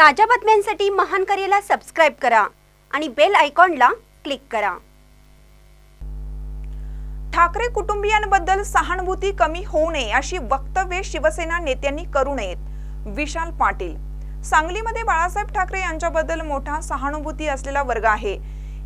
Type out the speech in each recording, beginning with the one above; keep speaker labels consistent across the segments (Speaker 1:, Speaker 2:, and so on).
Speaker 1: ताज्या बातम्यांसाठी महान करेला सबस्क्राइब करा आणि बेल आयकॉनला क्लिक करा।
Speaker 2: ठाकरे कुटुंबियांबद्दल सहानुभूती कमी होऊ नये अशी वक्तव्ये शिवसेना नेत्यांनी करू नयेत। विशाल पाटील। सांगलीमध्ये बाळासाहेब ठाकरे यांच्याबद्दल मोठा सहानुभूती असलेला वर्ग आहे।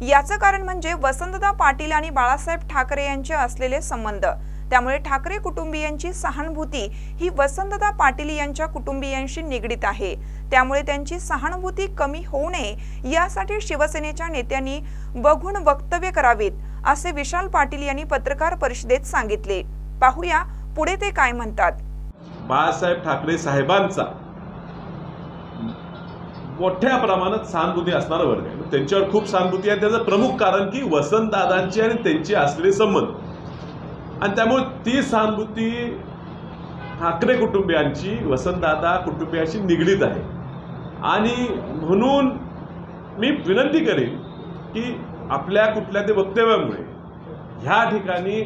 Speaker 2: याचं कारण म्हणजे वसंतदा पाटील आणि बाळासाहेब ठाकरे यांचे असलेले संबंध। त्यामुळे ठाकरे कुटुंबियांची सहानुभूती ही वसंतदा पाटील यांच्या कुटुंबियांशी निगडित आहे। त्यामुळे त्यांची सहानुभूती कमी होऊ नये यासाठी शिवसेनेच्या नेत्यांनी बघून वक्तव्य करावीत असे विशाल पाटील यांनी पत्रकार परिषदेत सांगितले। पाहूया पुढे ते काय म्हणतात।
Speaker 3: बाळासाहेब ठाकरे साहेबांचा मोठ्या प्रमाणात सहानुभूती असणारा वर्ग आहे। त्यांच्यावर खूप सहानुभूती आहे। त्याचं प्रमुख कारण की वसंतदादांची आणि त्यांचे असलेले संबंध, आणि त्यामुळे ती सहानुभूती ठाकरे कुटुंबियांची वसंतदादा कुटुंबियांशी निगडीत आहे। आणि म्हणून मी विनंती करेन की आपल्या कुठल्या ते वक्तव्यामुळे ह्या ठिकाणी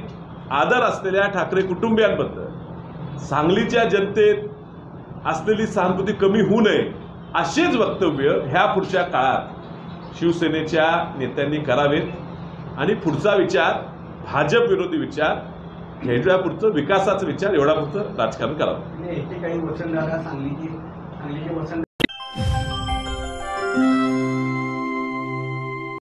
Speaker 3: आदर असलेल्या ठाकरे कुटुंबियांबद्दल सांगलीच्या जनतेत असलेली सहानुभूती कमी होऊ नये असेच वक्तव्य ह्या पुढच्या काळात शिवसेनेच्या नेत्यांनी करावेत आणि पुढचा विचार भाजप विरोधी विचार, ह्याच्या पुढचं विकासाचा विचार, एवढा पुढचं राजकारण करावं।